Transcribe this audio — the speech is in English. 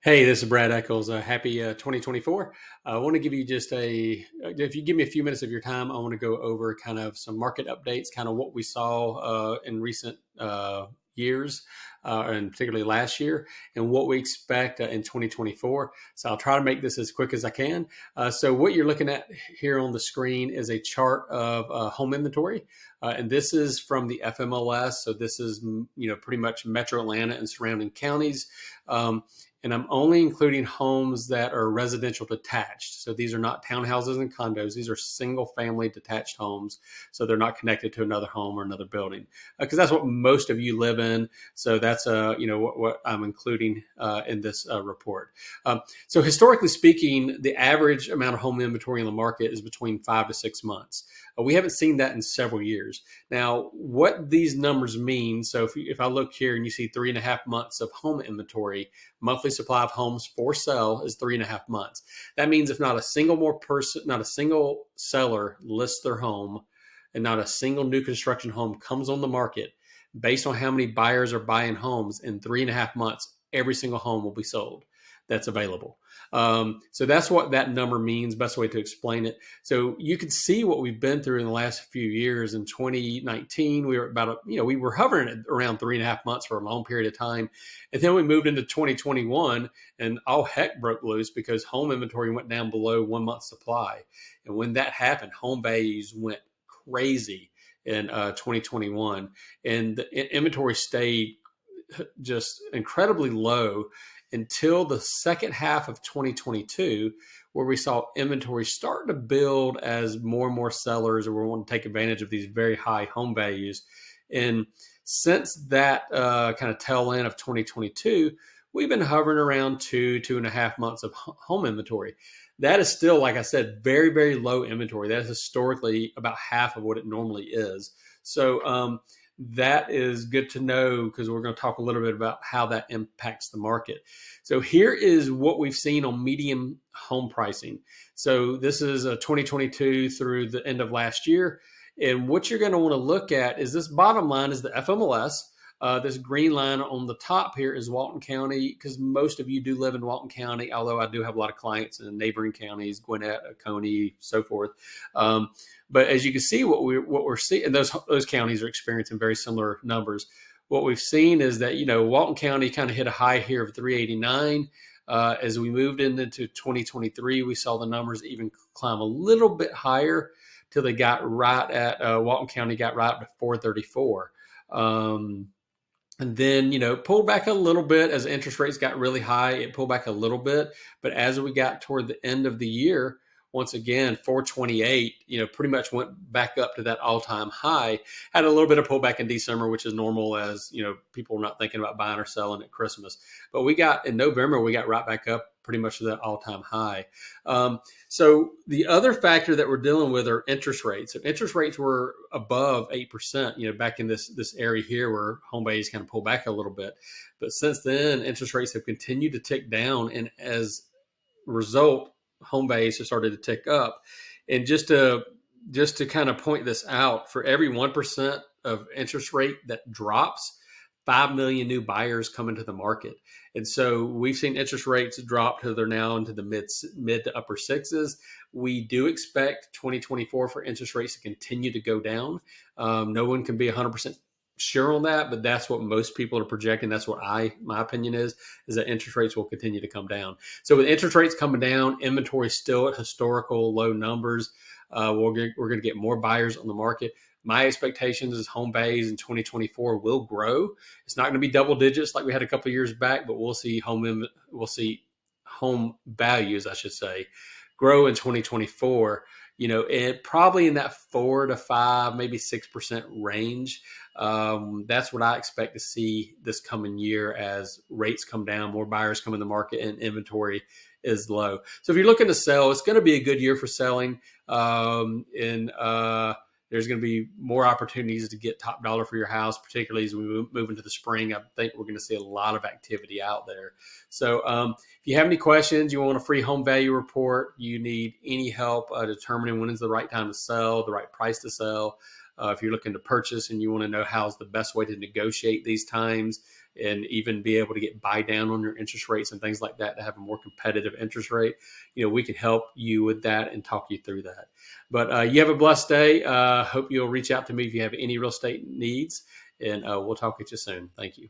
Hey, this is Brad Eccles. Happy 2024. I want to give you if you give me a few minutes of your time, I want to go over kind of some market updates, kind of what we saw in recent years, and particularly last year, and what we expect in 2024. So I'll try to make this as quick as I can. So what you're looking at here on the screen is a chart of home inventory, and this is from the FMLS. So this is pretty much Metro Atlanta and surrounding counties. And I'm only including homes that are residential detached. So these are not townhouses and condos. These are single family detached homes. So they're not connected to another home or another building, because that's what most of you live in. So that's what I'm including in this report. So historically speaking, the average amount of home inventory in the market is between 5 to 6 months. We haven't seen that in several years. Now, what these numbers mean, so if I look here and you see 3.5 months of home inventory, monthly supply of homes for sale is 3.5 months. That means if not a single seller lists their home and not a single new construction home comes on the market, based on how many buyers are buying homes in 3.5 months, every single home will be sold that's available. So that's what that number means, best way to explain it. So you can see what we've been through in the last few years. In 2019, we were we were hovering at around 3.5 months for a long period of time. And then we moved into 2021 and all heck broke loose because home inventory went down below 1 month supply. And when that happened, home values went crazy in 2021. And the inventory stayed just incredibly low until the second half of 2022, where we saw inventory start to build as more and more sellers were wanting to take advantage of these very high home values. And since that kind of tail end of 2022, we've been hovering around 2.5 months of home inventory. That is still, like I said, very, very low inventory. That is historically about half of what it normally is. So that is good to know, because we're going to talk a little bit about how that impacts the market. So here is what we've seen on median home pricing. So this is a 2022 through the end of last year. And what you're going to want to look at is this bottom line is the FMLS. This green line on the top here is Walton County, because most of you do live in Walton County, although I do have a lot of clients in neighboring counties, Gwinnett, Oconee, so forth. But as you can see, what we're seeing, and those counties are experiencing very similar numbers. What we've seen is that Walton County kind of hit a high here of 389. As we moved into 2023, we saw the numbers even climb a little bit higher till they got right at Walton County got right up to 434. And then, pulled back a little bit as interest rates got really high. It pulled back a little bit. But as we got toward the end of the year, once again, 428, pretty much went back up to that all-time high. Had a little bit of pullback in December, which is normal, as, people are not thinking about buying or selling at Christmas. But in November, we got right back up pretty much to that all-time high. So the other factor that we're dealing with are interest rates. So interest rates were above 8%, back in this area here where home values kind of pulled back a little bit. But since then, interest rates have continued to tick down. And as a result, home values have started to tick up. And just to kind of point this out, for every 1% of interest rate that drops, 5 million new buyers come into the market. And so we've seen interest rates drop to they're now into the mid to upper sixes. We do expect 2024 for interest rates to continue to go down. No one can be 100% sure on that, but that's what most people are projecting. That's what my opinion is that interest rates will continue to come down. So with interest rates coming down, inventory still at historical low numbers. We're going to get more buyers on the market. My expectations is home values in 2024 will grow. It's not going to be double digits like we had a couple of years back, but we'll see home values, I should say, grow in 2024. It probably in that 4 to 5, maybe 6% range. That's what I expect to see this coming year as rates come down, more buyers come in the market, and inventory is low. So if you're looking to sell, it's going to be a good year for selling. There's going to be more opportunities to get top dollar for your house, particularly as we move into the spring. I think we're going to see a lot of activity out there. So if you have any questions, you want a free home value report, you need any help determining when is the right time to sell, the right price to sell, If you're looking to purchase and you want to know how's the best way to negotiate these times and even be able to get buy down on your interest rates and things like that to have a more competitive interest rate, we can help you with that and talk you through that. But you have a blessed day. Hope you'll reach out to me if you have any real estate needs, and we'll talk with you soon. Thank you.